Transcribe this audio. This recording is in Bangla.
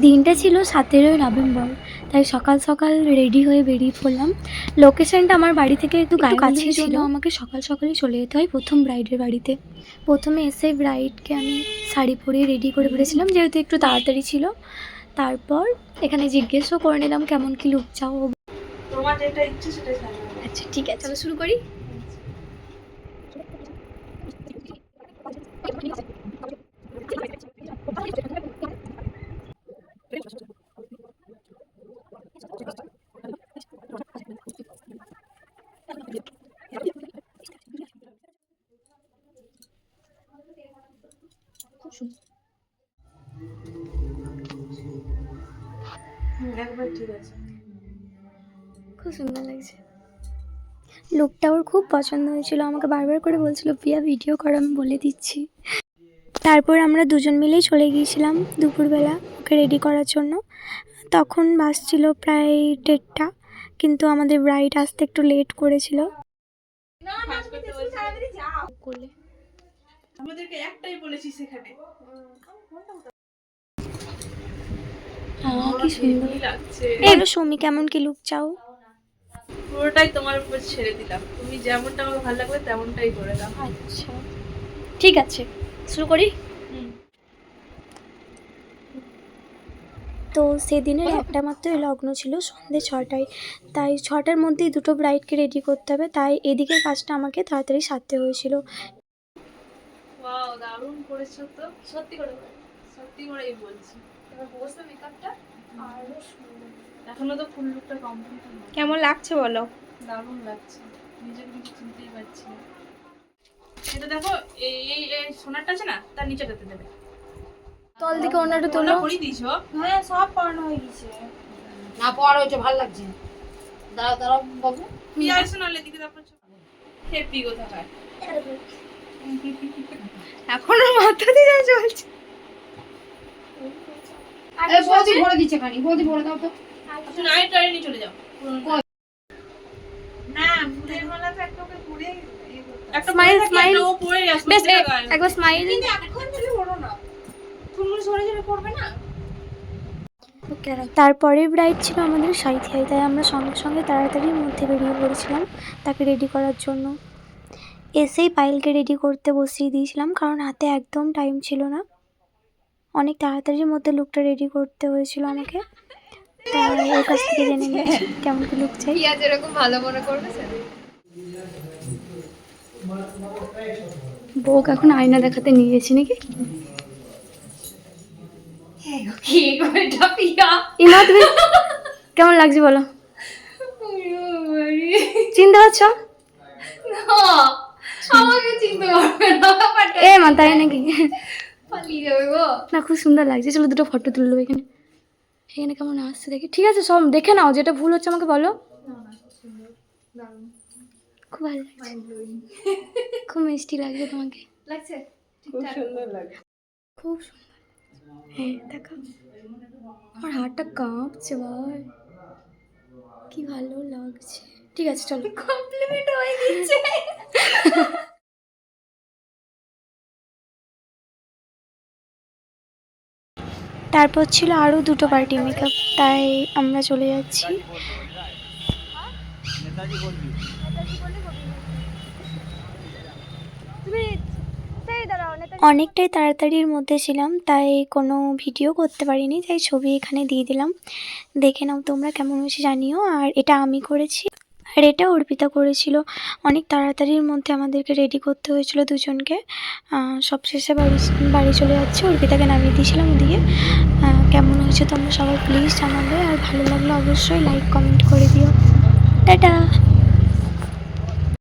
দিনটা ছিল 17ই নভেম্বর, তাই সকাল সকাল রেডি হয়ে বেরিয়ে পড়লাম। লোকেশনটা আমার বাড়ি থেকে একটু কাছেই ছিল। আমাকে সকাল সকালই চলে যেতে হয় প্রথম ব্রাইডের বাড়িতে। প্রথমে এসে ব্রাইডকে আমি শাড়ি পরিয়ে রেডি করে ফেলেছিলাম, যেহেতু একটু তাড়াতাড়ি ছিল। তারপর এখানে জিজ্ঞেসও করে নিলাম কেমন কি লুক চাও। তোমার যেটা ইচ্ছে সেটাই ছাড়ো। আচ্ছা ঠিক আছে, চলো শুরু করি। একবার ঠিক আছে। খুব সুন্দর লাগছে। লুকটা ওর খুব পছন্দ হয়েছিল, আমাকে বারবার করে বলছিল প্রিয়া ভিডিও করো, আমি বলে দিচ্ছি। তারপর আমরা দুজন মিলেই চলে গিয়েছিলাম দুপুরবেলা ওকে রেডি করার জন্য। তখন বাসছিল প্রায় 1:30, কিন্তু আমাদের ব্রাইড আসতে একটু লেট করেছিল। আমাদেরকে একটাই বলেছি সেখানে। কি সুন্দর লাগছে। এলো সুমি, কেমন কি লুক চাও? পুরোটাই তোমার উপর ছেড়ে দিলাম, তুমি যেমনটা আমার ভালো লাগবে তেমনটাই করে দাও। আচ্ছা ঠিক আছে, শুরু করি। তো সেদিনের একটা মাত্রই লগ্ন ছিল, সন্ধ্যে 6টায়। তাই 6টার মধ্যেই দুটো ব্রাইডকে রেডি করতে হবে, তাই এদিকের কাজটা আমাকে তাড়াতাড়ি সারতে হয়েছিল। ওয়াও, দারুণ করেছো তো, সত্যি করে করেই বলছি। এবার বসে মেকআপটা আরো সুন্দর। এখনো তো ফুল লুকটা কমপ্লিট হয়নি। কেমন লাগছে বলো? দারুণ লাগছে, নিজেকে কিছু চিনতেই পারছি না। এটা দেখো, এই এই এই সোনারটা আছে না, তার নিচেটাতে দেবে। তল দিকে ওনাটা তোলো। পরিয়ে দিয়েছো? হ্যাঁ সব পড়ানো হয়ে গেছে। না পড়া হয়েছে, ভালো লাগছে। দাঁড়াও দাঁড়াও বাবু, পিয়ার সোনালে দিকে তারপর হেপি কথা হয়। এখনো মাথা দিয়ে চলছে। এই বৌদি ভরে দিচ্ছে খানি, বৌদি ভরে দাও তো। তুমি আই ট্রাই নিয়ে চলে যাও। না ফুলের মালা তো একটাকে পুড়ে একটা স্মাইল স্মাইল, ও পরে আসবে। বেশ একবার স্মাইল। কিন্তু এখন তুমি পড়ো না, ফুলগুলো সরে যাবে, পড়বে না। তারপরের ব্রাইড ছিল আমাদের সাইথিয়ায়, তাই আমরা সঙ্গে সঙ্গে তাড়াতাড়ির মধ্যে বেরিয়ে পড়েছিলাম তাকে রেডি করার জন্য। এসেই পায়েলকে রেডি করতে বসিয়ে দিয়েছিলাম, কারণ হাতে একদম টাইম ছিল না। অনেক তাড়াতাড়ির মধ্যে লুকটা রেডি করতে হয়েছিল আমাকে, তাই ওর কাছ থেকে জেনে নিচ্ছি কেমন কি লুক চাই। পিয়া যেরকম ভালো মনে করবে বউকে এখন আয়না দেখাতে নিয়ে গেছি নাকি? ইমা তুমি কেমন লাগছে বলো? চিনতে পারছো? আমাকে চিনতে পারবে না, এ মা তাই নাকি? পালিয়ে যাবে গো। না খুব সুন্দর লাগছে, চলো দুটো ফটো তুললো এখানে। এখানে কেমন আসছে দেখি। ঠিক আছে সব দেখে নাও, যেটা ভুল হচ্ছে আমাকে বলো। খুব ভালো লাগছে, খুব মিষ্টি লাগছে তোমাকে। লাগছে খুব সুন্দর লাগে। খুব সুন্দর। হ্যাঁ দেখো, আমার হাতটা কাঁপছে ভাই, কি ভালো লাগছে। ঠিক আছে চলো, কমপ্লিমেন্ট হয়ে গেছে। তারপর ছিল আরও দুটো পার্টি মেকআপ, তাই আমরা চলে যাচ্ছি। অনেকটাই তাড়াতাড়ির মধ্যে ছিলাম, তাই কোনো ভিডিও করতে পারিনি, তাই ছবি এখানে দিয়ে দিলাম। দেখে নাও তোমরা কেমন হয়েছে জানিও। আর এটা আমি করেছি, আর এটা অর্পিতা করেছিল। অনেক তাড়াতাড়ির মধ্যে আমাদেরকে রেডি করতে হয়েছিল দুজনকে। সবশেষে বাড়ি চলে যাচ্ছে, অর্পিতাকে নামিয়ে দিয়েছিলাম ওদিকে। কেমন হয়েছে তোমরা সবাই প্লিজ জানাবে, আর ভালো লাগলে অবশ্যই লাইক কমেন্ট করে দিও। টাটা।